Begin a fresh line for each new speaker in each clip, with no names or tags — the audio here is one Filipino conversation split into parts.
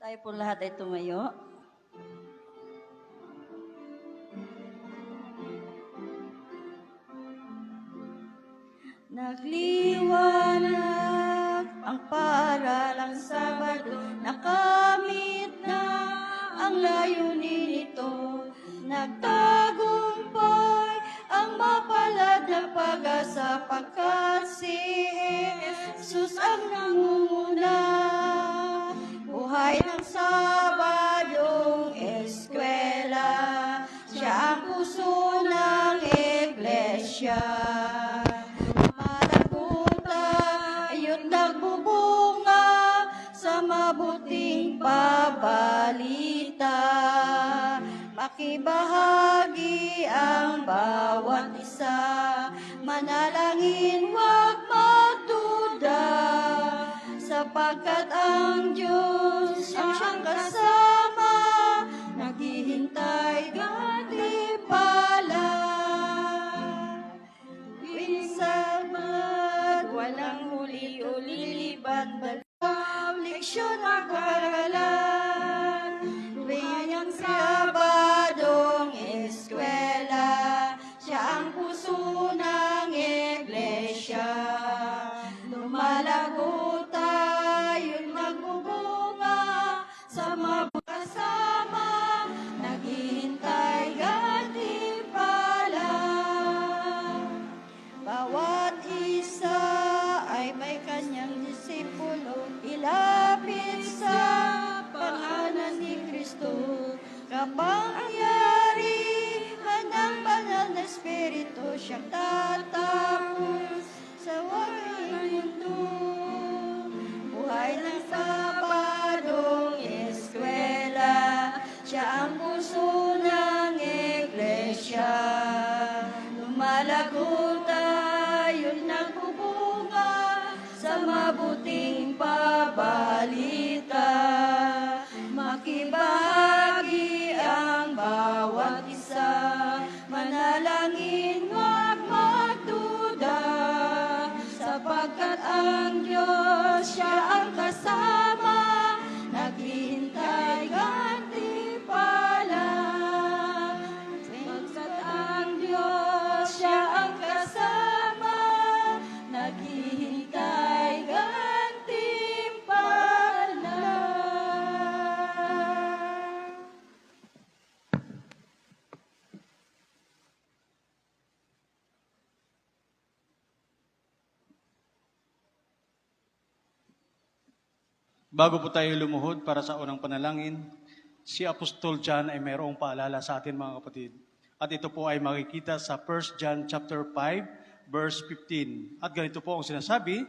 Tayo po lahat ay tumayo. Nagliwanag ang paralang Sabado, nakamit na ang layunin nito. Nagtagumpay ang mapalad na pag-asa pagkat si Jesus ang nangunguna. Buhay ng Sabadong eskwela, siya ang puso ng iglesia. Malaguta, ayo't nagbubunga sa mabuting pabalita. Makibahagi ang bawat isa, manalangin huwag magduda, sapagkat ang Diyos ang siyang kasama, naghihintay gantimpala. Tuwing Sabad, walang huli-ulilibat, balaw, leksyon ang karalan. Tuwing ang Sabadong eskwela, siya ang puso ng iglesia. Lumalago tayo't nagbubunga sa mabukasama, naghihintay gantimpala. Bawat isa ay may kanyang disipulo, ilapit sa pangalan ni Kristo. Kapangyari ng banal na Espiritu, siyang tatapos sa walang mundo. Buhay ng Sabadong eskwela, siya ang puso ng iglesia. Lumalago tayo't nagbubunga sa mabuting pabalita. Makibahagi ang bawat isa, manalangin huwag magduda, sapagkat ang Diyos siya ang kasama, naghihintay gantimpala. Sapagkat ang Diyos siya ang kasama, naghihintay gantimpala.
Bago po tayo lumuhod para sa unang panalangin, si Apostol John ay mayroong paalala sa atin mga kapatid. At ito po ay makikita sa 1 John chapter 5, verse 15. At ganito po ang sinasabi,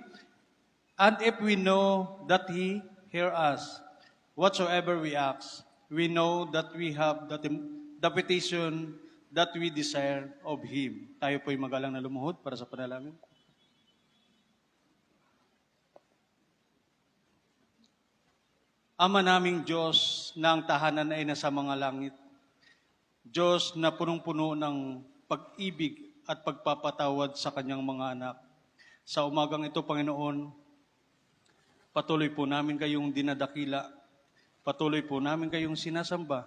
"And if we know that He hear us, whatsoever we ask, we know that we have the petition that we desire of Him." Tayo po ay magalang na lumuhod para sa panalangin. Ama naming Diyos na ang tahanan ay nasa mga langit, Diyos na punong-puno ng pag-ibig at pagpapatawad sa kanyang mga anak. Sa umagang ito, Panginoon, patuloy po namin kayong dinadakila, patuloy po namin kayong sinasamba,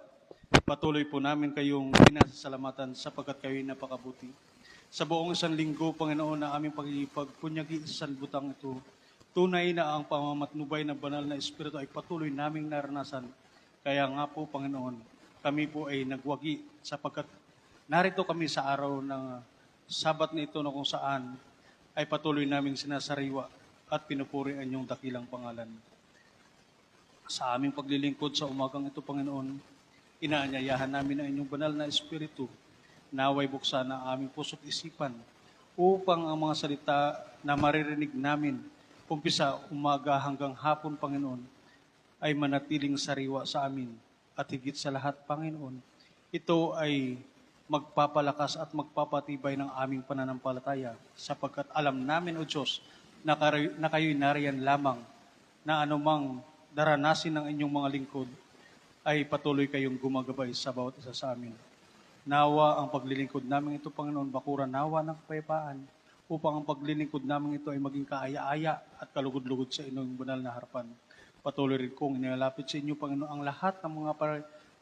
patuloy po namin kayong pinasasalamatan sapagkat kayo'y napakabuti. Sa buong isang linggo, Panginoon, na aming pagpunyagi sa sanbutang ito, tunay na ang pamamatnubay ng banal na Espiritu ay patuloy naming naranasan. Kaya nga po, Panginoon, kami po ay nagwagi sapagkat narito kami sa araw ng Sabat na ito na kung saan ay patuloy naming sinasariwa at pinupuri ang inyong dakilang pangalan. Sa aming paglilingkod sa umagang ito, Panginoon, inaanyayahan namin ang inyong banal na Espiritu, naway buksan ang aming puso't isipan upang ang mga salita na maririnig namin umpisa umaga hanggang hapon, Panginoon, ay manatiling sariwa sa amin. At higit sa lahat, Panginoon, ito ay magpapalakas at magpapatibay ng aming pananampalataya sapagkat alam namin, O Diyos, na kayo'y nariyan lamang na anumang daranasin ng inyong mga lingkod ay patuloy kayong gumagabay sa bawat isa sa amin. Nawa ang paglilingkod namin ito, Panginoon, bakuran nawa ng kapayapaan upang ang paglilingkod namin ito ay maging kaaya-aya at kalugod-lugod sa inyong banal na harapan. Patuloy rin kong inilalapit sa inyo, Panginoon, ang lahat ng mga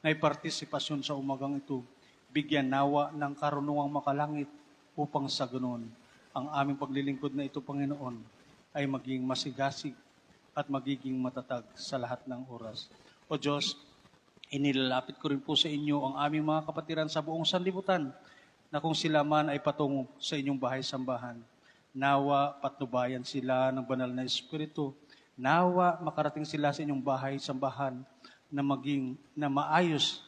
may partisipasyon sa umagang ito. Bigyan nawa ng karunungang makalangit upang sa ganoon ang aming paglilingkod na ito, Panginoon, ay maging masigasig at magiging matatag sa lahat ng oras. O Diyos, inilalapit ko rin po sa inyo ang aming mga kapatiran sa buong sanlibutan na kung sila man ay patungo sa inyong bahay-sambahan, nawa patnubayan sila ng banal na Espiritu, nawa makarating sila sa inyong bahay-sambahan na maayos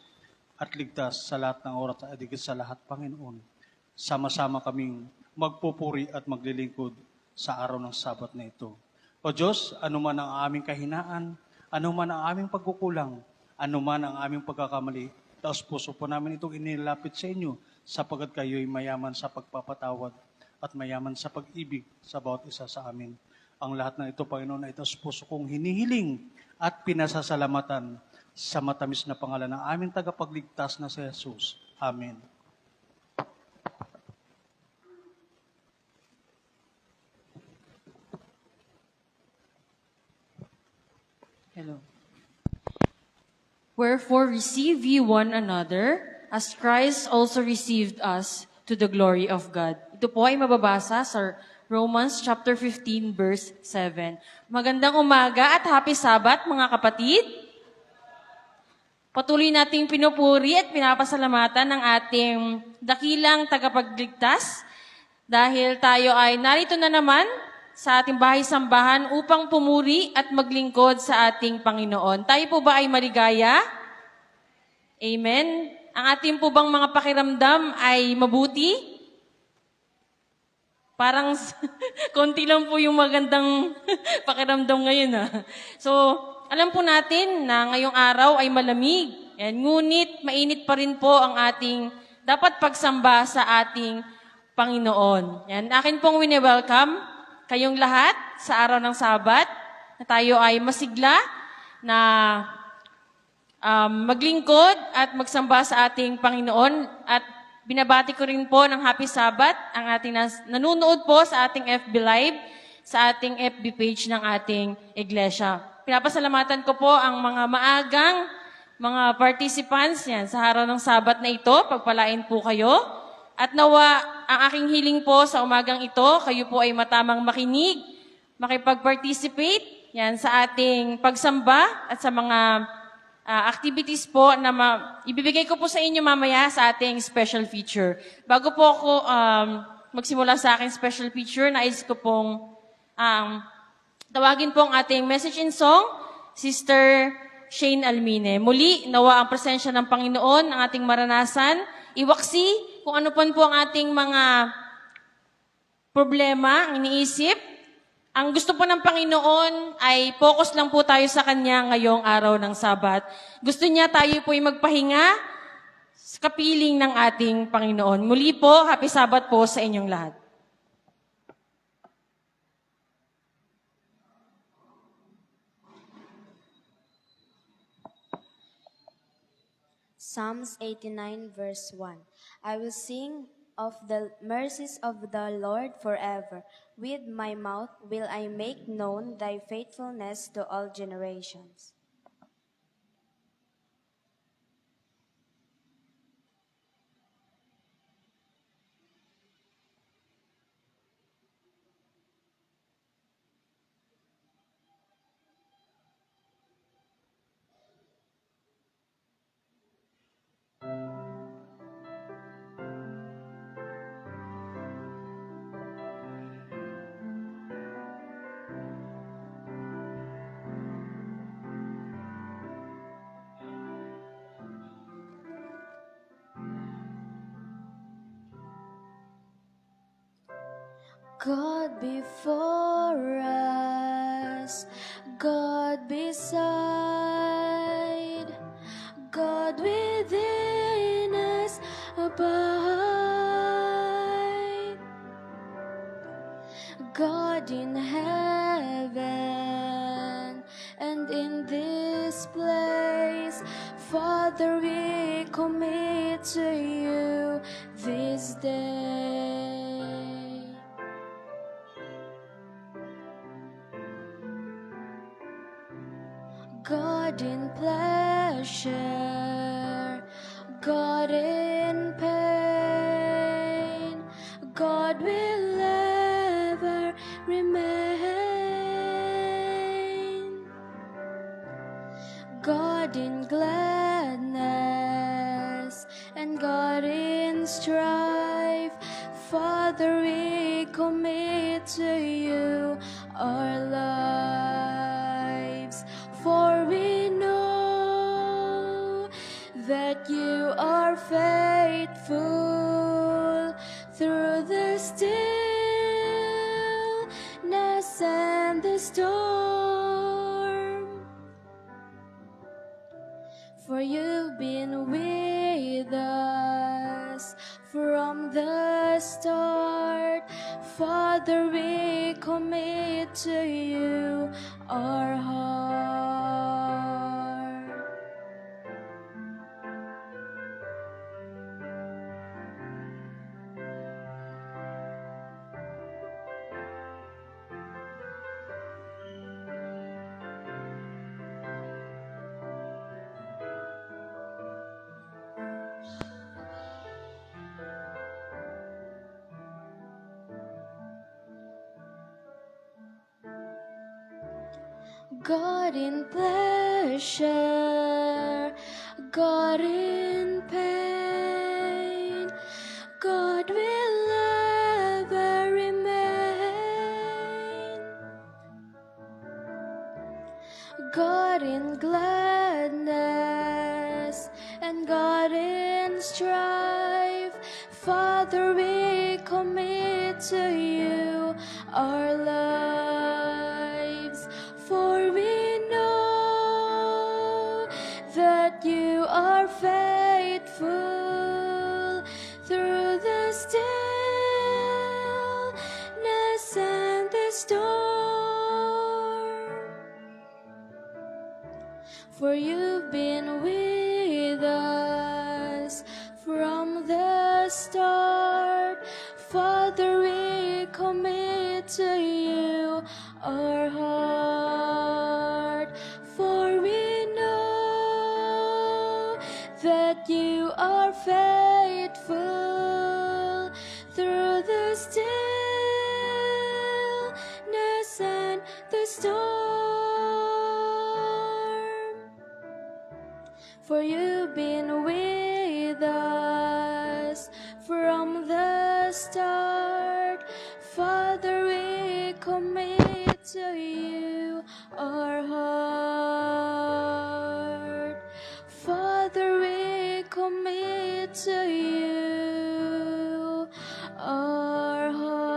at ligtas sa lahat ng oras at higit sa lahat, Panginoon. Sama-sama kaming magpupuri at maglilingkod sa araw ng Sabat na ito. O Diyos, anuman ang aming kahinaan, anuman ang aming pagkukulang, anuman ang aming pagkakamali, taos puso po namin itong inilapit sa inyo, sapagkat kayo'y mayaman sa pagpapatawad at mayaman sa pag-ibig sa bawat isa sa amin. Ang lahat ng ito, Panginoon, ay taos puso kong hinihiling at pinasasalamatan sa matamis na pangalan ng aming tagapagligtas na si Jesus. Amen.
Hello. Wherefore receive ye one another, as Christ also received us to the glory of God. Ito po ay mababasa sa Romans chapter 15 verse 7. Magandang umaga at happy Sabat mga kapatid. Patuloy nating pinupuri at pinapasalamatan ng ating dakilang tagapagligtas dahil tayo ay narito na naman sa ating bahay-sambahan upang pumuri at maglingkod sa ating Panginoon. Tayo po ba ay maligaya? Amen? Ang ating po bang mga pakiramdam ay mabuti? Parang konti lang po yung magandang pakiramdam ngayon. So, alam po natin na ngayong araw ay malamig. Ngunit mainit pa rin po ang ating dapat pagsamba sa ating Panginoon. Yan. Akin pong wini-welcome kayong lahat sa araw ng Sabat na tayo ay masigla na maglingkod at magsamba sa ating Panginoon. At binabati ko rin po ng Happy Sabat ang ating nanonood po sa ating FB Live, sa ating FB page ng ating iglesia. Pinapasalamatan ko po ang mga maagang mga participants yan sa araw ng Sabat na ito. Pagpalain po kayo. At nawa, ang aking hiling po sa umagang ito, kayo po ay matamang makinig, makipag-participate yan sa ating pagsamba at sa mga activities po na ibibigay ko po sa inyo mamaya sa ating special feature. Bago po ako magsimula sa aking special feature, nais ko pong tawagin po ang ating message in song, Sister Shane Almine. Muli, nawa ang presensya ng Panginoon, ang ating maranasan, iwaksi kung ano po ang ating mga problema, ang iniisip. Ang gusto po ng Panginoon ay focus lang po tayo sa Kanya ngayong araw ng Sabat. Gusto niya tayo po ay magpahinga sa kapiling ng ating Panginoon. Muli po, happy Sabat po sa inyong lahat.
Psalms 89 verse 1. I will sing of the mercies of the Lord forever. With my mouth will I make known thy faithfulness to all generations. God before us, God beside, God within us abide, God in heaven and in this place, Father, we commit to you this day. God in pleasure, God in pain, God will ever remain. God in gladness and God in strife, Father, we commit to you our lives, for we know that you are faithful through the stillness and the storm. For you've been with us from the start. Father, we commit to you our heart. God in pleasure, God in pain, God will ever remain. God in gladness and God in strife, Father, we commit to you our lives, for we know that you are faithful through the stillness and the storm. For you've been with us from the start. Father, we commit to you our heart, for we know that you are faithful through the stillness and the storm. For you've been with us from the start. Father, we commit to you our heart. Father, we commit to you our heart.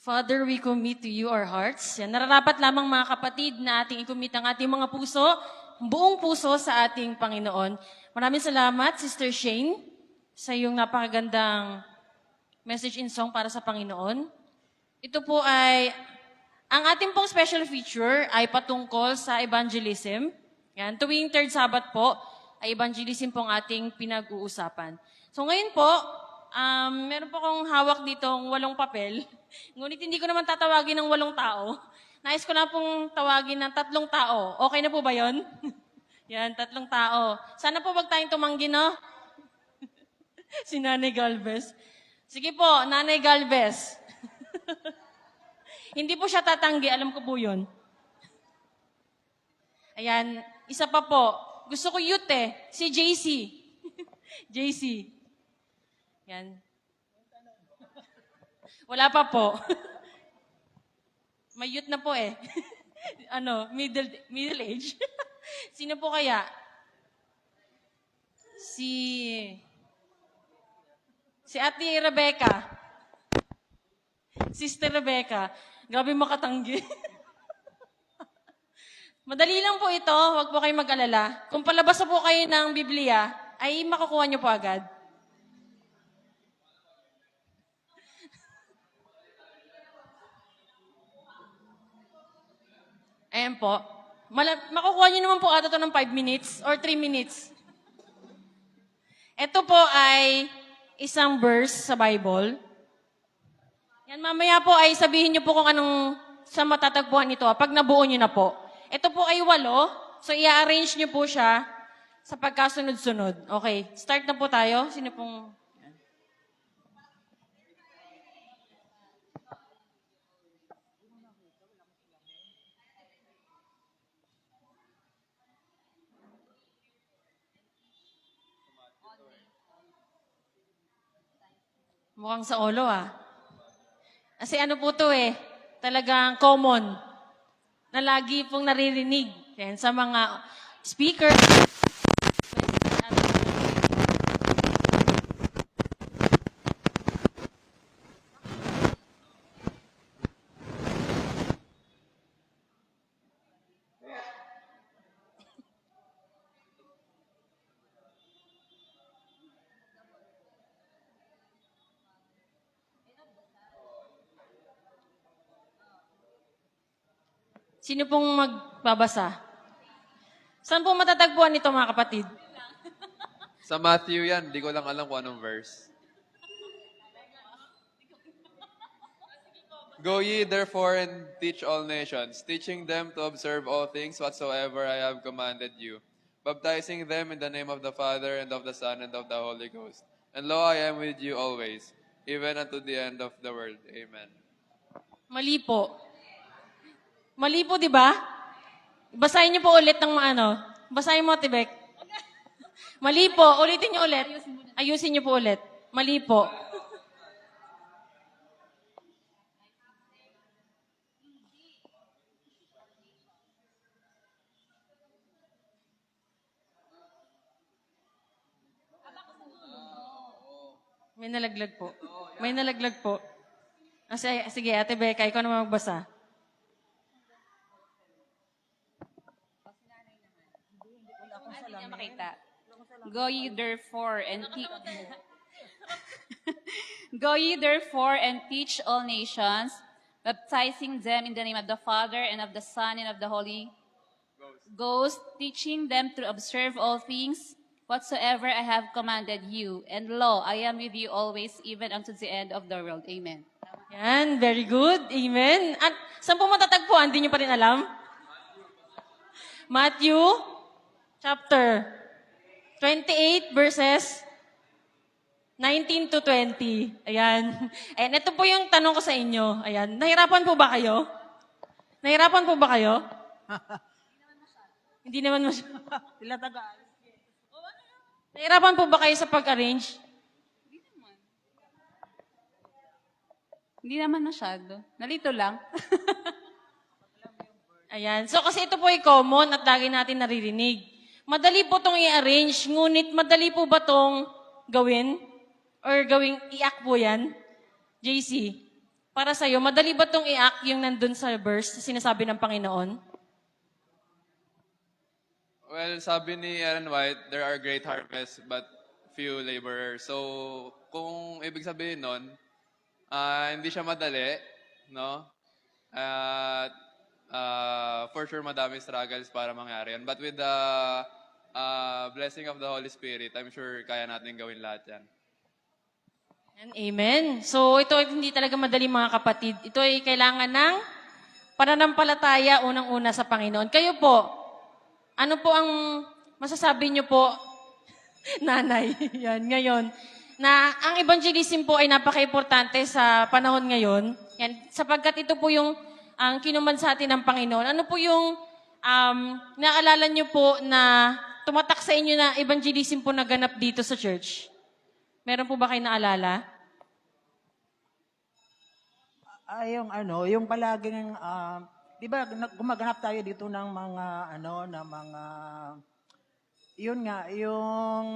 Father, we commit to you our hearts. Yan, nararapat lamang mga kapatid na ating i-commit ang ating mga puso, buong puso sa ating Panginoon. Maraming salamat, Sister Shane, sa iyong napakagandang message in song para sa Panginoon. Ito po ay, ang ating pong special feature ay patungkol sa evangelism. Yan, tuwing third Sabbath po, ay evangelism pong ating pinag-uusapan. So ngayon po, meron po akong hawak dito 8 papel. Ngunit hindi ko naman tatawagin ng 8 tao. Nais ko na pong tawagin ng 3 tao. Okay na po ba yon? Yan, 3 tao. Sana po wag tayong tumanggi, no? Si Nanay Galvez. Sige po, Nanay Galvez. Hindi po siya tatanggi, alam ko po yun. Ayan, isa pa po. Gusto ko youth si JC. JC. Yan. Wala pa po. May youth na po middle age. Sino po kaya? Si Ate Rebecca. Sister Rebecca. Grabe makatanggi. Madali lang po ito, huwag po kayong mag-alala. Kung palabas na po kayo ng Biblia, ay makukuha niyo po agad. Ayan po. Makukuha niyo naman po ata ito ng 5 minutes or 3 minutes. Ito po ay isang verse sa Bible. Yan, mamaya po ay sabihin niyo po kung anong sa matatagpuan nito pag nabuo niyo na po. Ito po ay 8, so i-arrange niyo po siya sa pagkasunod-sunod. Okay, start na po tayo. Sino pong... Mukhang sa ulo Kasi ano po to talagang common na lagi pong naririnig yan, sa mga speaker. Sino pong magbabasa? Saan po matatagpuan nito mga kapatid?
Sa Matthew yan, di ko lang alam kung anong verse. Go ye therefore and teach all nations, teaching them to observe all things whatsoever I have commanded you, baptizing them in the name of the Father and of the Son and of the Holy Ghost. And lo, I am with you always, even unto the end of the world. Amen.
Mali po. Mali po, di ba? Basahin niyo po ulit ng Basahin mo, Tibek. Mali po. Ulitin niyo ulit. Ayusin niyo po ulit. Mali po. May nalaglag po. May nalaglag po. Sige, Ate Becca, ikaw naman magbasa.
Makita. Go ye therefore and teach Go ye therefore and teach all nations, baptizing them in the name of the Father and of the Son and of the Holy Ghost, teaching them to observe all things whatsoever I have commanded you. And lo, I am with you always, even unto the end of the world. Amen.
Yan, very good. Amen. At saan po matatagpuan? Hindi niyo pa rin alam? Matthew chapter 28 verses 19 to 20. Ayan. And ito po yung tanong ko sa inyo. Ayan. Nahirapan po ba kayo? Nahirapan po ba kayo? Hindi naman masyado.
Sila taga.
Nahirapan po ba kayo sa pag-arrange?
Hindi naman masyado. Nalito lang.
Ayan. So kasi ito po ay common at lagi natin naririnig. Madali po itong i-arrange, ngunit madali po ba itong gawin? Or gawing i-act po yan? JC, para sa'yo, madali ba itong i-act yung nandun sa verse, sinasabi ng Panginoon?
Well, sabi ni Ellen White, there are great harvests but few laborers. So, kung ibig sabihin nun, hindi siya madali, no? At for sure, madami struggles para mangyari yan. But with the blessing of the Holy Spirit, I'm sure kaya natin gawin lahat yan.
And amen. So, ito ay hindi talaga madali mga kapatid. Ito ay kailangan ng pananampalataya unang-una sa Panginoon. Kayo po, ano po ang masasabi niyo po, nanay, yan, ngayon, na ang evangelism po ay napaka-importante sa panahon ngayon. Yan, sapagkat ito po yung ang kinumand sa atin ng Panginoon. Ano po yung naalala niyo po na tumatak sa inyo na evangelism po naganap dito sa church? Meron po ba kayo naalala?
Yung palaging, di ba, gumaganap tayo dito ng mga, yun nga, yung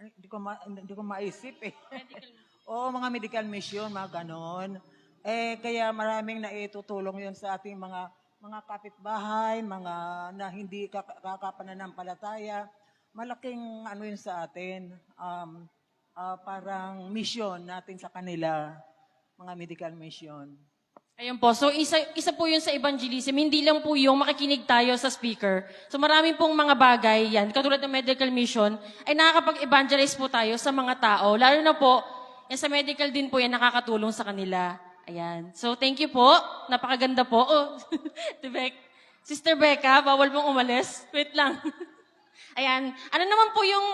hindi ko maisip Oo, mga medical mission, mga ganon. Kaya maraming naitutulong yun sa ating mga kapitbahay, mga na hindi kakapananampalataya. Malaking yun sa atin, parang mission natin sa kanila, mga medical mission.
Ayun po. So, isa po yun sa evangelism. Hindi lang po yung makikinig tayo sa speaker. So, maraming pong mga bagay yan, katulad ng medical mission, ay nakakapag-evangelize po tayo sa mga tao. Lalo na po, yan sa medical din po yan, nakakatulong sa kanila. Ayan. So, thank you po. Napakaganda po. Oh, Sister Becca, bawal pong umalis. Wait lang. Ayan. Ano naman po yung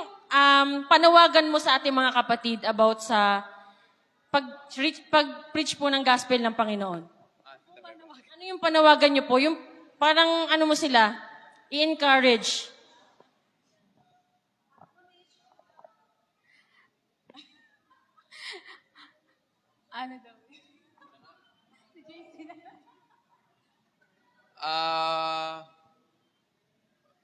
panawagan mo sa ating mga kapatid about sa pag-preach po ng gospel ng Panginoon? Ano yung panawagan niyo po? Yung parang ano mo sila, i-encourage.
Ano daw?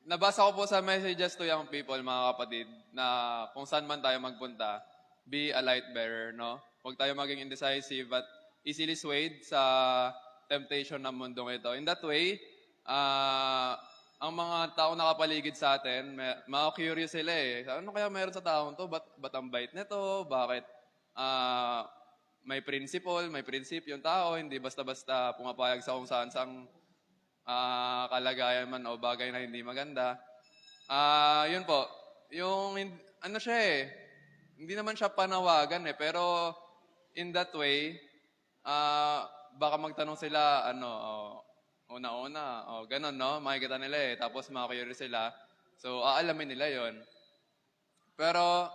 Nabasa ko po sa messages to young people, mga kapatid, na kung saan man tayo magpunta, be a light bearer, no? Huwag tayo maging indecisive at easily swayed sa temptation ng mundong ito. In that way, ang mga tao nakapaligid sa atin, curious sila eh. Ano kaya meron sa taong to? Ba't ang bait nito? Bakit may principle, may prinsipyo yung tao, hindi basta-basta pumapayag sa kung saan-sang kalagayan man o bagay na hindi maganda. Yun po, yung ano siya eh, hindi naman siya panawagan eh, pero in that way, baka magtanong sila, una-una, ganun, no? Makikita nila eh, tapos makakurious sila. So, aalamin nila yon. Pero,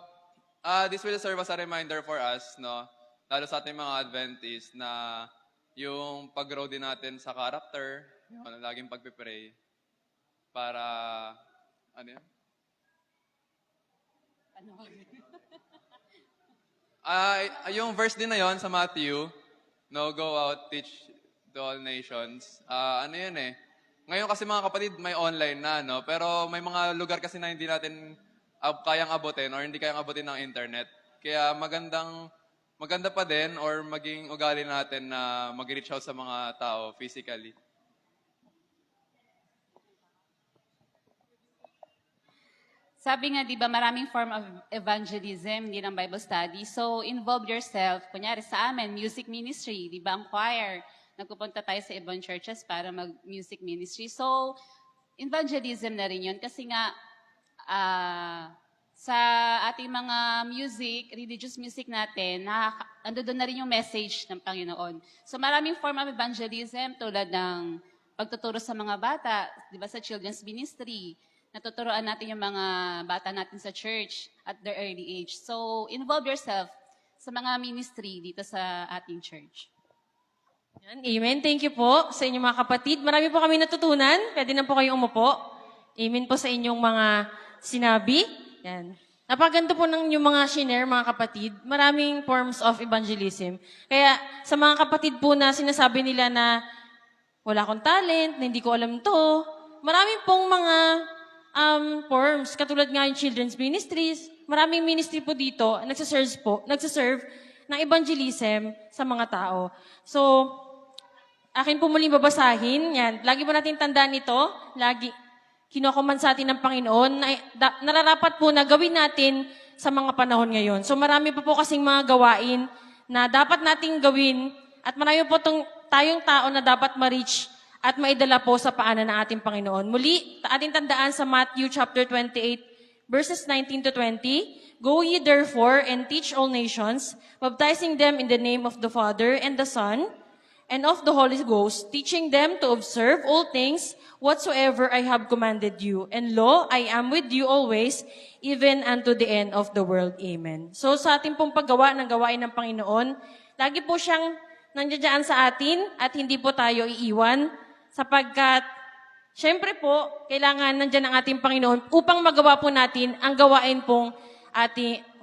this will serve as a reminder for us, no? Lalo sa ating mga Adventists na yung pag-grow din natin sa character, yung laging pagpipray para, ano yan? Yung verse din na yon sa Matthew, no, go out, teach to all nations. Ano yun eh? Ngayon kasi mga kapatid, may online na, no? Pero may mga lugar kasi na hindi natin kayang abutin or hindi kayang abutin ng internet. Kaya maganda pa din or maging ugali natin na mag-reach out sa mga tao physically.
Sabi nga, di ba, maraming form of evangelism, hindi lang Bible study. So, involve yourself. Kunyari sa amin, music ministry, di ba, ang choir. Nagpupunta tayo sa ibang churches para mag-music ministry. So, evangelism na rin yun. Kasi nga, sa ating mga music, religious music natin, ando doon na rin yung message ng Panginoon. So, maraming form of evangelism tulad ng pagtuturo sa mga bata, di ba, sa children's ministry. Natuturoan natin yung mga bata natin sa church at their early age. So, involve yourself sa mga ministry dito sa ating church.
Yan, amen. Thank you po sa inyong mga kapatid. Marami po kami natutunan. Pwede na po kayong umupo. Amen po sa inyong mga sinabi. Yan. Napaganda po ng yung mga share, mga kapatid. Maraming forms of evangelism. Kaya sa mga kapatid po na sinasabi nila na wala akong talent, na hindi ko alam to, maraming pong mga forms, katulad nga yung children's ministries, maraming ministry po dito, nagsaserve ng evangelism sa mga tao. So, akin po muling babasahin, yan, lagi po natin tandaan ito, lagi kinokoman sa atin ng Panginoon, na nararapat po na gawin natin sa mga panahon ngayon. So, marami pa po kasing mga gawain na dapat nating gawin at marami po tayong tao na dapat ma-reach at maidala po sa paanan ng ating Panginoon. Muli, ating tandaan sa Matthew chapter 28, verses 19 to 20, Go ye therefore and teach all nations, baptizing them in the name of the Father and the Son, and of the Holy Ghost, teaching them to observe all things whatsoever I have commanded you. And lo, I am with you always, even unto the end of the world. Amen. So sa ating pong paggawa ng gawain ng Panginoon, lagi po siyang nandiyan sa atin at hindi po tayo iiwan, sapagkat, syempre po, kailangan nandyan ang ating Panginoon upang magawa po natin ang gawain pong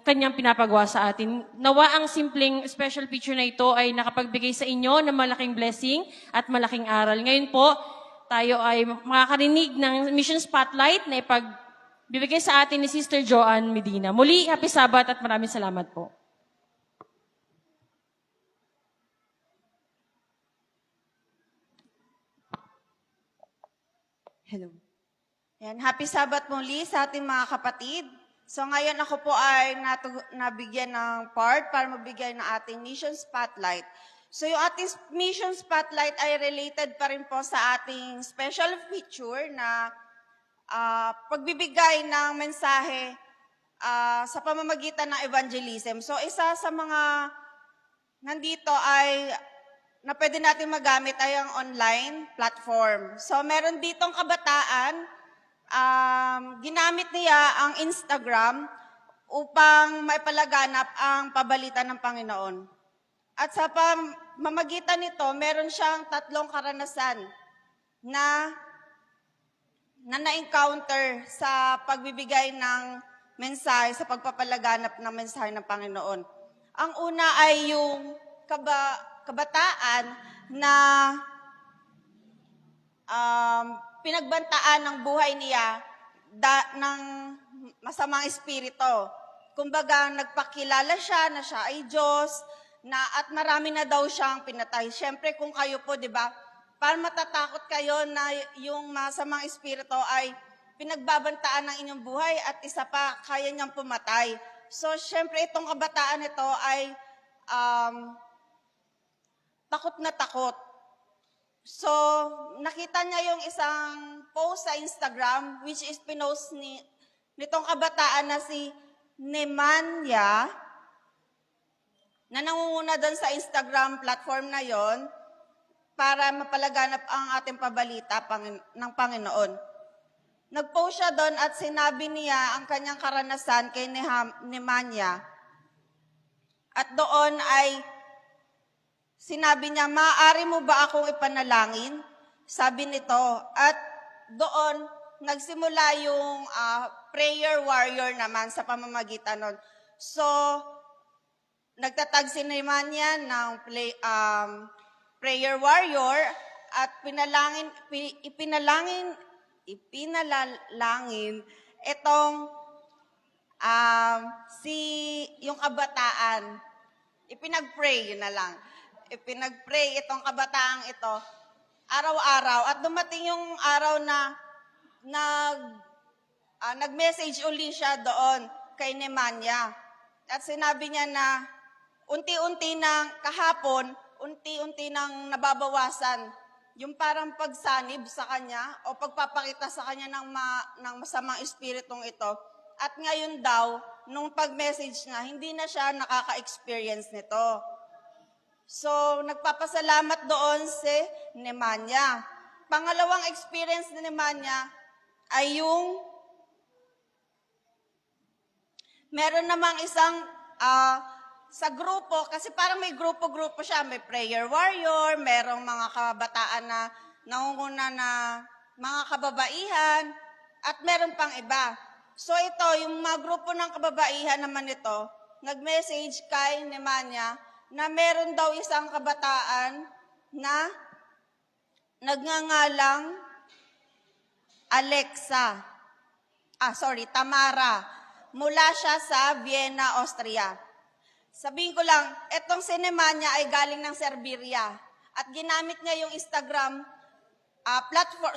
kanyang pinapagawa sa atin. Nawa ang simpleng special picture na ito ay nakapagbigay sa inyo ng malaking blessing at malaking aral. Ngayon po, tayo ay makakarinig ng Mission Spotlight na ipagbibigay sa atin ni Sister Joanne Medina. Muli, happy Sabbath at maraming salamat po.
Hello. Yan, happy Sabbath muli sa ating mga kapatid. So ngayon ako po ay nabigyan ng part para magbigay ng ating Mission Spotlight. So yung ating mission spotlight ay related pa rin po sa ating special feature na pagbibigay ng mensahe sa pamamagitan ng evangelism. So isa sa mga nandito ay na pwede natin magamit ay ang online platform. So meron ditong kabataan, ginamit niya ang Instagram upang maipalaganap ang pabalita ng Panginoon. At sa pamamagitan nito, meron siyang 3 karanasan na na-encounter sa pagbibigay ng mensahe, sa pagpapalaganap ng mensahe ng Panginoon. Ang una ay yung kabataan na pinagbantaan ng buhay niya ng masamang espiritu. Kumbaga, nagpakilala siya na siya ay Diyos, at marami na daw siyang pinatay. Siyempre, kung kayo po, di ba, parang matatakot kayo na yung masamang espiritu ay pinagbabantaan ng inyong buhay at isa pa, kaya niyang pumatay. So, siyempre, itong kabataan ito ay takot na takot. So, nakita niya yung isang post sa Instagram, which is pinost nitong kabataan na si Nemanja, na nangunguna doon sa Instagram platform na yon para mapalaganap ang ating pabalita ng Panginoon. Nag-post siya doon at sinabi niya ang kanyang karanasan kay Nemanja. At doon ay sinabi niya, maaari mo ba akong ipanalangin? Sabi nito. At doon, nagsimula yung prayer warrior naman sa pamamagitan nun. So, nagtatag si Nemanja ng prayer warrior at ipinalalangin itong yung kabataan. Ipinag-pray, yun na lang. Ipinag-pray itong kabataang ito araw-araw. At dumating yung araw na nag-message uli siya doon kay Nemanja. At sinabi niya na unti-unti nang nababawasan yung parang pagsanib sa kanya o pagpapakita sa kanya ng masamang espiritong ito. At ngayon daw, nung pag-message niya, hindi na siya nakaka-experience nito. So, nagpapasalamat doon si Nemanja. Pangalawang experience ni Nemanja ay yung meron namang isang sa grupo, kasi parang may grupo-grupo siya. May prayer warrior, merong mga kabataan na nangunguna na mga kababaihan, at meron pang iba. So ito, yung mga grupo ng kababaihan naman ito, nag-message kay Nemanja na meron daw isang kabataan na nagngangalang Tamara. Mula siya sa Vienna, Austria. Sabihin ko lang, etong si Nemanja ay galing ng Siberia at ginamit niya yung Instagram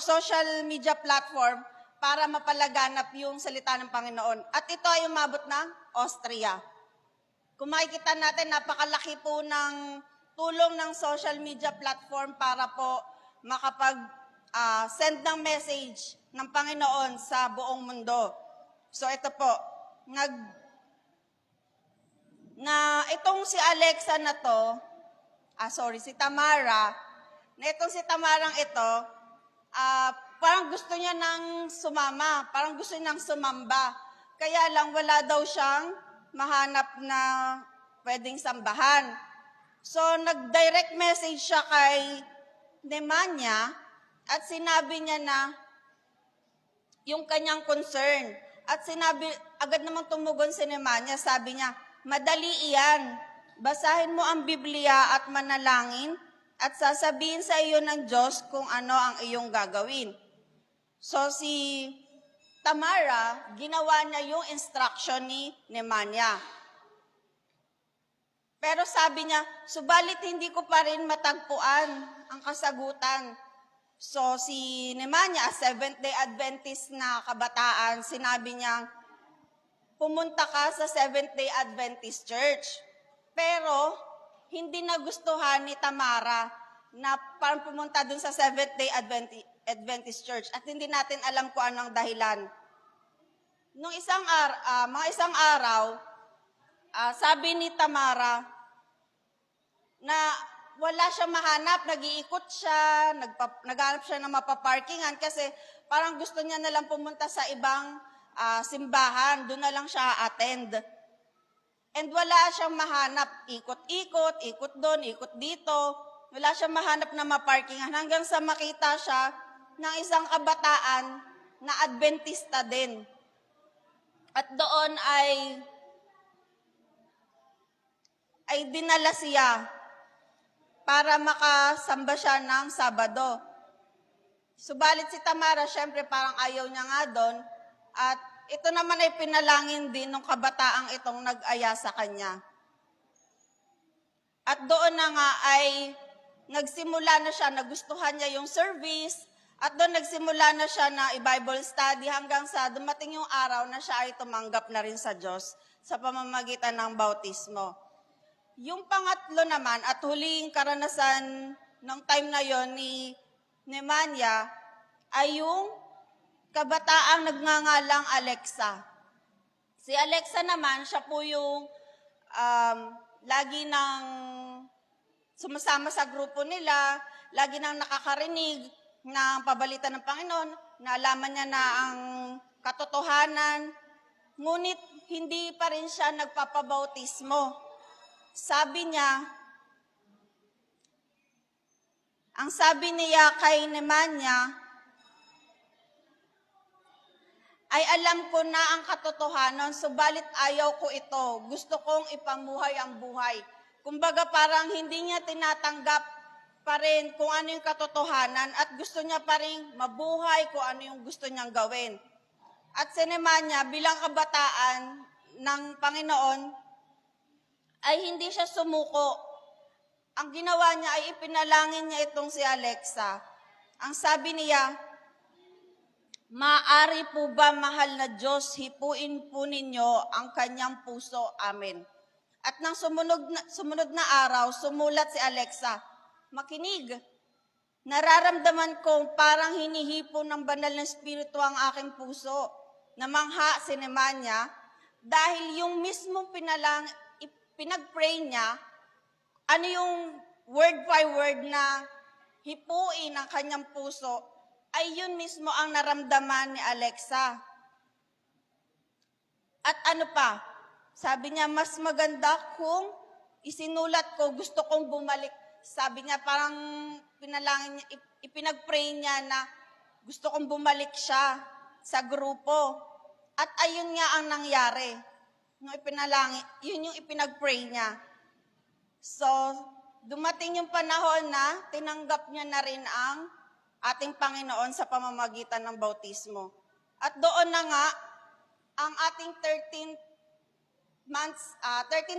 social media platform para mapalaganap yung salita ng Panginoon. At ito ay umabot ng Austria. Kung makikita natin, napakalaki po ng tulong ng social media platform para po makapag-send ng message ng Panginoon sa buong mundo. So ito po, itong si Alexa na to, si Tamara, na itong si Tamarang ito, parang gusto niya nang sumama, parang gusto niya nang sumamba. Kaya lang wala daw siyang mahanap na pwedeng sambahan. So, nag-direct message siya kay Nemanja at sinabi niya na yung kanyang concern. At agad namang tumugon si Nemanja, sabi niya, madali iyan. Basahin mo ang Biblia at manalangin at sasabihin sa iyo ng Diyos kung ano ang iyong gagawin. So si Tamara, ginawa niya yung instruction ni Nemanja. Pero sabi niya, subalit hindi ko pa rin matagpuan ang kasagutan. So si Nemanja, Seventh-day Adventist na kabataan, sinabi niya, pumunta ka sa Seventh-day Adventist Church. Pero hindi nagustuhan ni Tamara na parang pumunta dun sa Seventh-day Adventist Church at hindi natin alam kung anong dahilan. Nung mga isang araw, sabi ni Tamara na wala siya mahanap, nag-iikot siya, naghanap siya ng mapaparkingan kasi parang gusto niya nalang pumunta sa ibang simbahan, doon na lang siya attend. And wala siyang mahanap, ikot-ikot, ikot doon, ikot dito, wala siyang mahanap na maparkingan hanggang sa makita siya ng isang kabataan na Adventista din. At doon ay dinala siya para makasamba siya ng Sabado. Subalit si Tamara, syempre parang ayaw niya nga doon. At ito naman ay pinalangin din ng kabataang itong nag-aya sa kanya. At doon na nga ay nagsimula na siya, nagustuhan niya yung service, at doon nagsimula na siya na i-Bible study hanggang sa dumating yung araw na siya ay tumanggap na rin sa Diyos sa pamamagitan ng bautismo. Yung pangatlo naman at huling karanasan ng time na yon ni Nemanja ay yung kabataang nagngangalang Alexa. Si Alexa naman, siya po yung lagi nang sumasama sa grupo nila, lagi nang nakakarinig ng pabalita ng Panginoon, naalaman niya na ang katotohanan, ngunit hindi pa rin siya nagpapabautismo. Ang sabi niya kay Nemanja, ay alam ko na ang katotohanan, subalit ayaw ko ito. Gusto kong ipamuhay ang buhay. Kumbaga parang hindi niya tinatanggap pa rin kung ano yung katotohanan at gusto niya pa rin mabuhay kung ano yung gusto niyang gawin. At si Nemanja bilang kabataan ng Panginoon ay hindi siya sumuko. Ang ginawa niya ay ipinalangin niya itong si Alexa. Ang sabi niya, "Maaari po ba, mahal na Diyos, hipuin po ninyo ang kanyang puso, amen." At nang sumunod na araw, sumulat si Alexa, "Makinig, nararamdaman ko parang hinihipo ng banal na espiritu ang aking puso." Namangha si Nemanja dahil yung mismong pinag-pray niya, ano yung word by word na hipuin ang kanyang puso, ay yun mismo ang naramdaman ni Alexa. At ano pa, sabi niya, mas maganda kung isinulat ko, gusto kong bumalik. Sabi niya, parang ipinag-pray niya na gusto kong bumalik siya sa grupo. At ayun nga ang nangyari. Yun yung ipinag-pray niya. So, dumating yung panahon na tinanggap niya na rin ang ating Panginoon sa pamamagitan ng bautismo. At doon na nga, ang ating 13th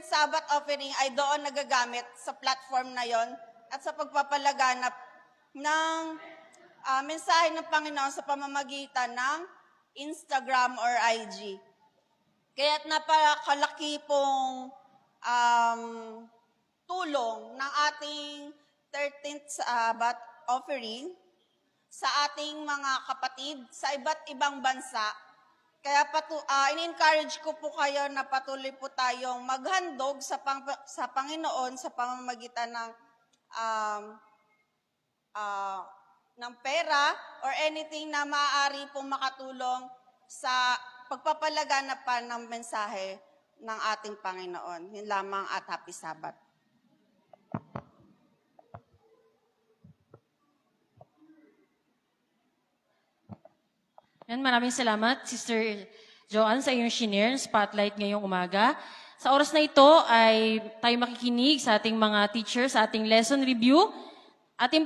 Sabbath offering ay doon nagagamit sa platform na yon at sa pagpapalaganap ng mensahe ng Panginoon sa pamamagitan ng Instagram or IG. Kaya't napakalaki pong tulong ng ating 13th Sabbath offering sa ating mga kapatid sa iba't ibang bansa. Kaya in-encourage ko po kayo na patuloy po tayong maghandog sa Panginoon sa pamamagitan ng pera or anything na maaari pong makatulong sa pagpapalaganapan ng mensahe ng ating Panginoon. Yun lamang at happy Sabbath.
Yan, maraming salamat, Sister Joanne, sa iyong shinare, spotlight ngayong umaga. Sa oras na ito ay tayo makikinig sa ating mga teachers, sa ating lesson review. Ating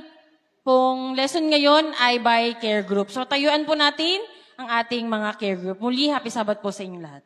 pong lesson ngayon ay by care group. So tayuan po natin ang ating mga care group. Muli, happy Sabbath po sa inyong lahat.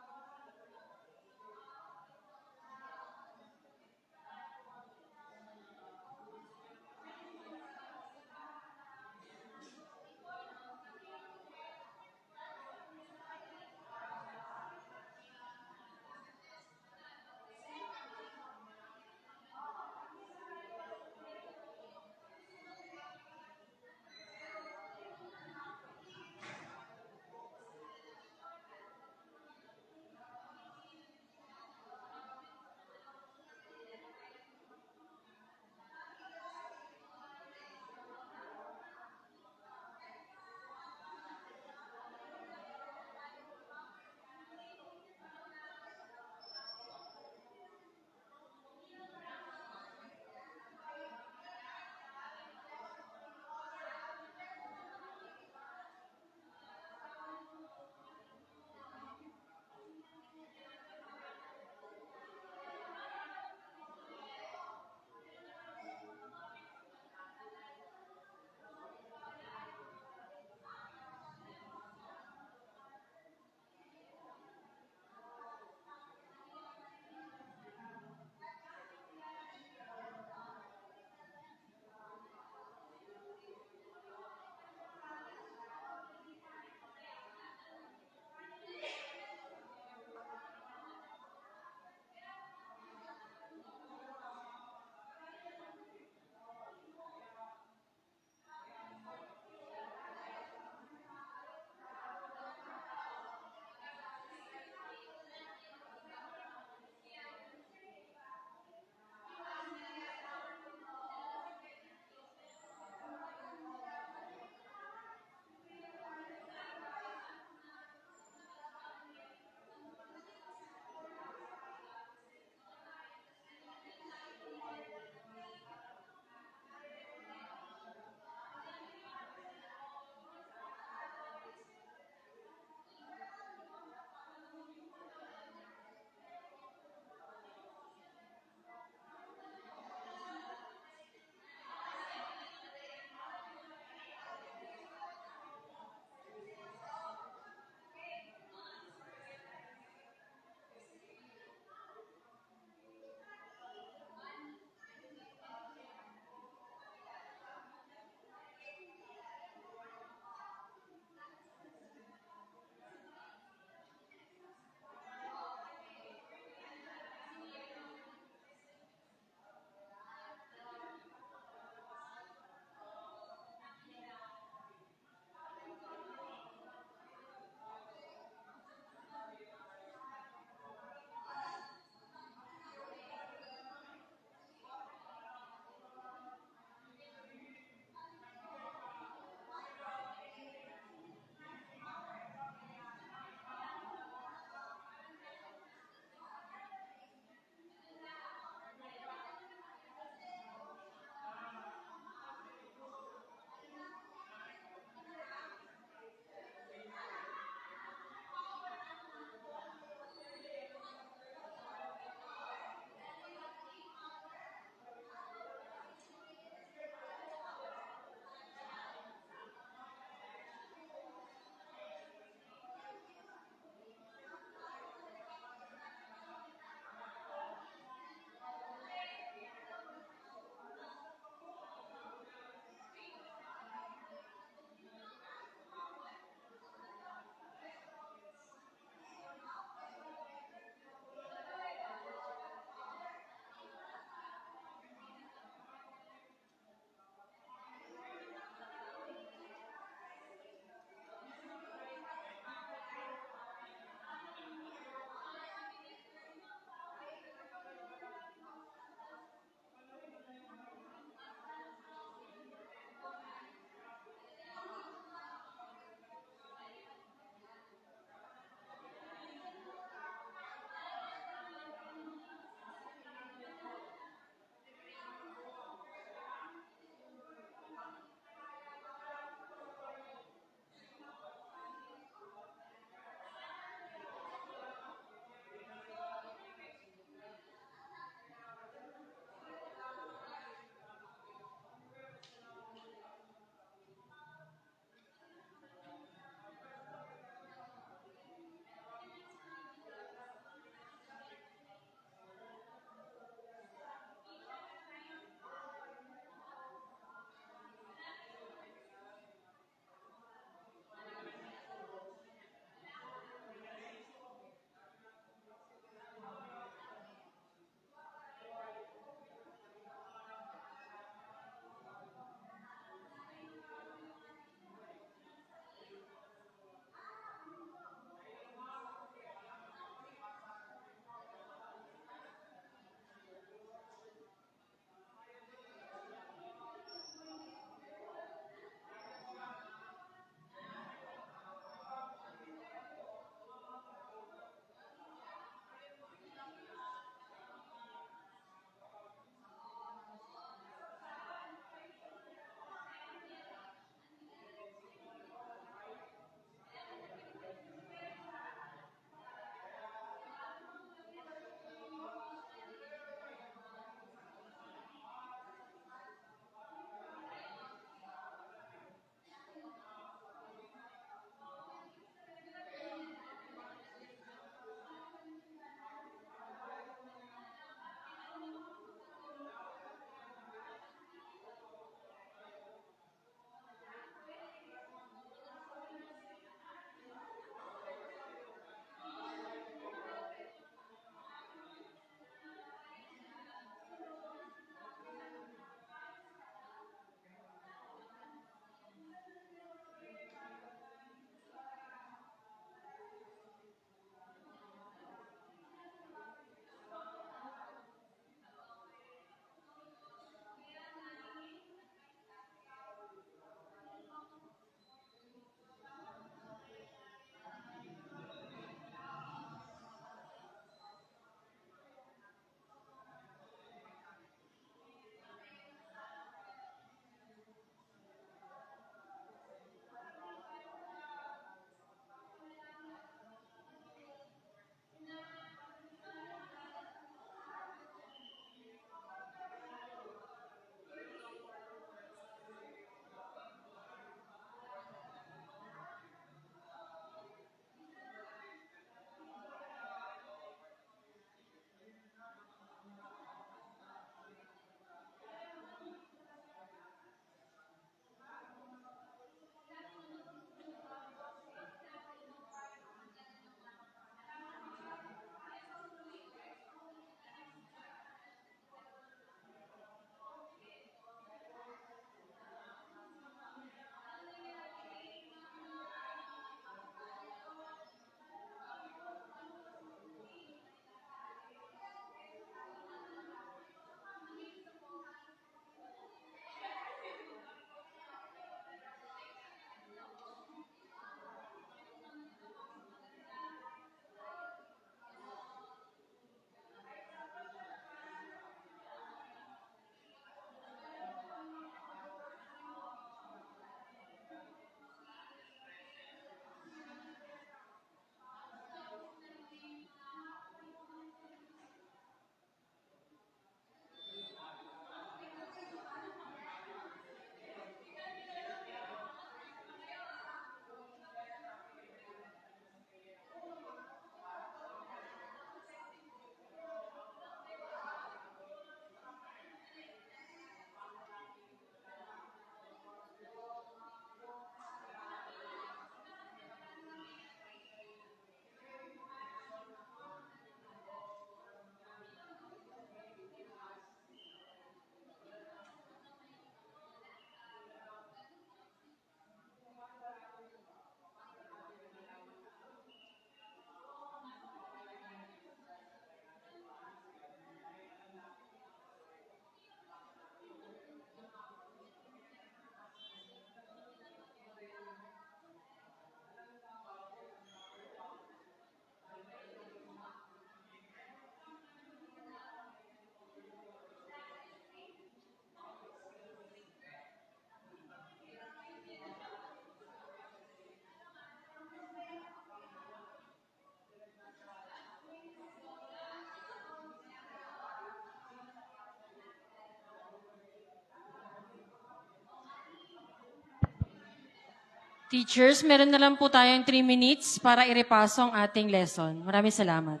Teachers, meron na lang po tayong 3 minutes para irepaso ang ating lesson. Maraming salamat.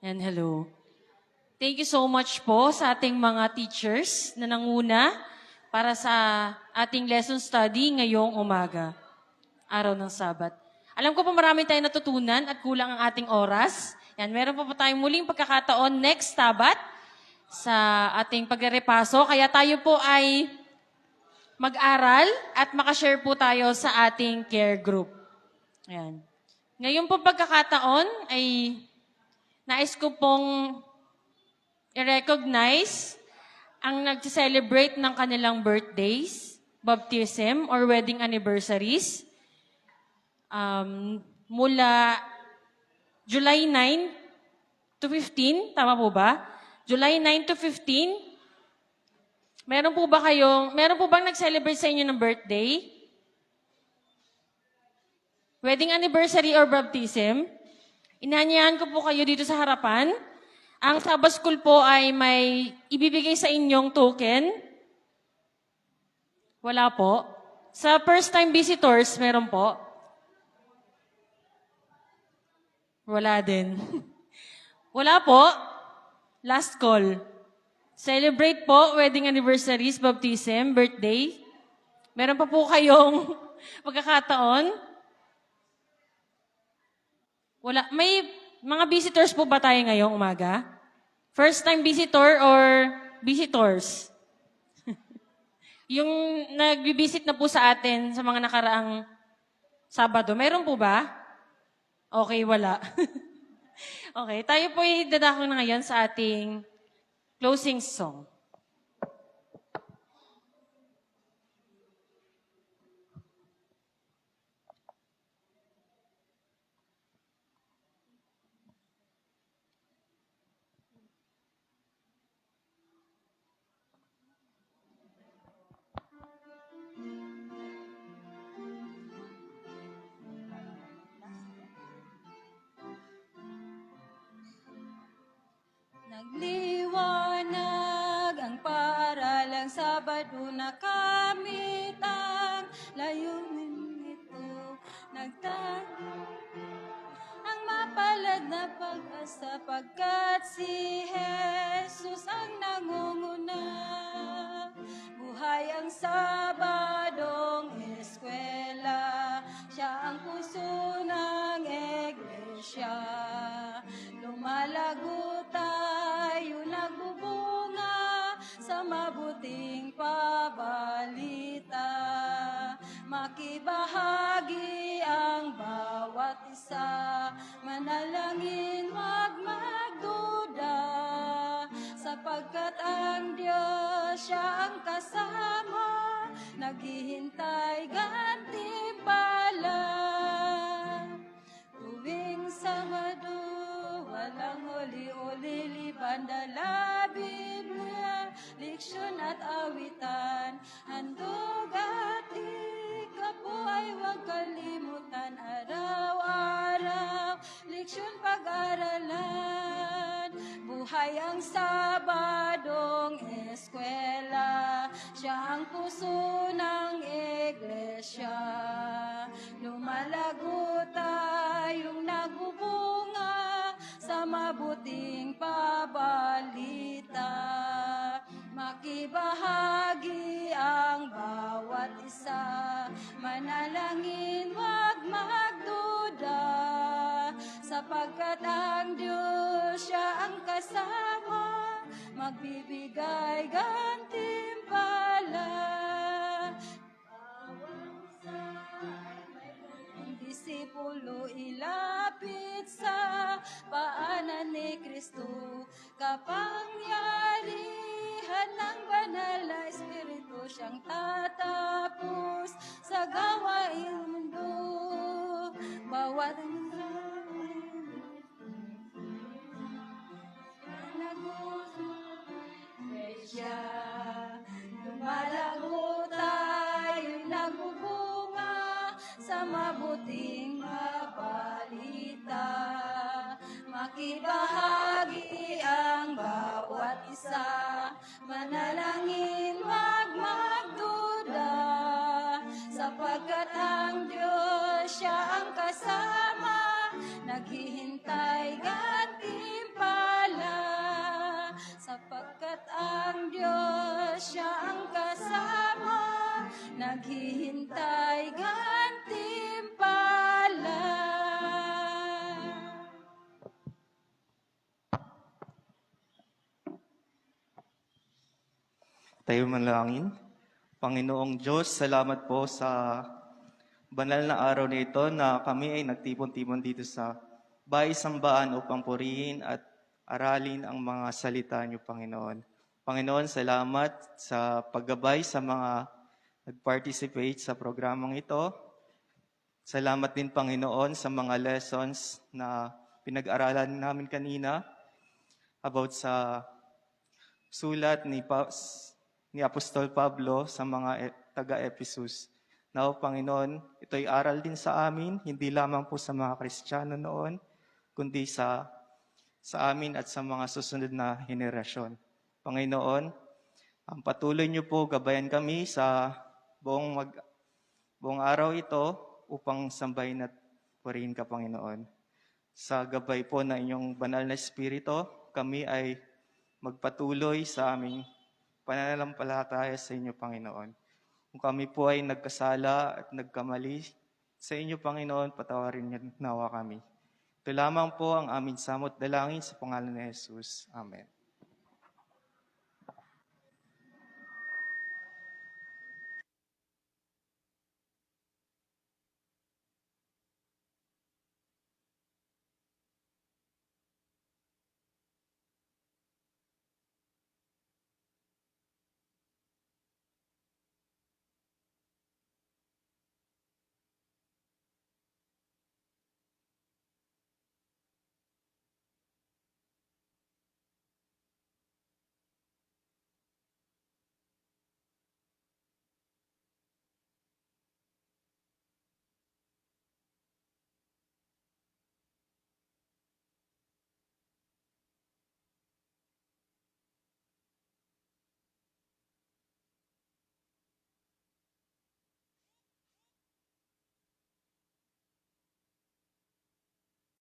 And hello. Thank you so much po sa ating mga teachers na nanguna para sa ating lesson study ngayong umaga, araw ng Sabat. Alam ko po marami tayong natutunan at kulang ang ating oras. Yan, meron pa po tayong muling pagkakataon next Sabat sa ating pagrerepaso. Kaya tayo po ay mag-aral at makashare po tayo sa ating care group. Ayan. Ngayon po pagkakataon ay nais ko pong i-recognize ang nag-celebrate ng kanilang birthdays, baptism, or wedding anniversaries. Mula July 9 to 15, tama po ba? July 9 to 15, meron po bang nag-celebrate sa inyo ng birthday? Wedding anniversary or baptism? Inanyayahan ko po kayo dito sa harapan. Ang Sabbath School po ay may ibibigay sa inyong token. Wala po. Sa first-time visitors, meron po. Wala din. Wala po. Last call. Celebrate po, wedding anniversaries, baptism, birthday. Meron pa po kayong pagkakataon. Wala. May mga visitors po ba tayo ngayong umaga? First-time visitor or visitors? Yung nag-visit na po sa atin sa mga nakaraang Sabado, meron po ba? Okay, wala. Okay, tayo po ay dadako na ngayon sa ating closing song.
Nagliwanag ang paralang Sabado na kamit ang layunin nito. Ang mapalad na pag-asa pagkat si Jesus ang nangunguna. Buhay ang Sabadong eskwela, siya ang puso ng iglesia. Lumalago tayo nagbubunga sa mabuting pabalita. Makibahagi ang bawat isa, manalangin wag magduda, sapagkat ang Diyos siya ang kasama, naghihintay gantimpala. Tuwing Sabado, walang huli-huli, liban dala Biblia, leksyon at awitan, handog at ikapo ay huwag kalimutan, araw-araw, leksyon pag-aralan. Buhay ang Sabadong eskwela, siya ang puso ng iglesia. Lumalago tayong nagbubunga sa mabuting pabalita. Makibahagi ang bawat isa, manalangin wag magduda, sapagkat ang Diyos siya ang kasama, magbibigay gantimpala. Disipulo ilapit sa paanan ni Kristo, kapangyarihan ng banal na Espiritu siyang tatapos sa gawaing mundo. Bawat siya, lumalago tayo'y nagbubunga sa mabuting mabalita. Makibahagi ang bawat isa, manalangin wag magduda, sapagkat ang Diyos siya ang kasama, naghihintay gantimpala. Sapagkat ang Diyos siya ang kasama, naghihintay gantimpala.
Tayo manalangin. Panginoong Diyos, salamat po sa banal na araw na ito na kami ay nagtipon-tipon dito sa Bahay Sambaan upang purihin at aralin ang mga salita niyo, Panginoon. Panginoon, salamat sa paggabay sa mga nag-participate sa programang ito. Salamat din, Panginoon, sa mga lessons na pinag-aralan namin kanina about sa sulat ni Apostol Pablo sa mga taga-Ephesus. Now, Panginoon, ito'y aral din sa amin, hindi lamang po sa mga Kristiyano noon, kundi sa amin at sa mga susunod na henerasyon. Panginoon, ang patuloy niyo po gabayan kami sa buong araw ito upang sambahin at purihin ka, Panginoon. Sa gabay po na inyong banal na Espiritu, kami ay magpatuloy sa aming pananampalataya sa inyo, Panginoon. Kung kami po ay nagkasala at nagkamali sa inyo, Panginoon, patawarin niyo nawa kami. Ito lamang po ang aming samot dalangin sa pangalan ni Jesus. Amen.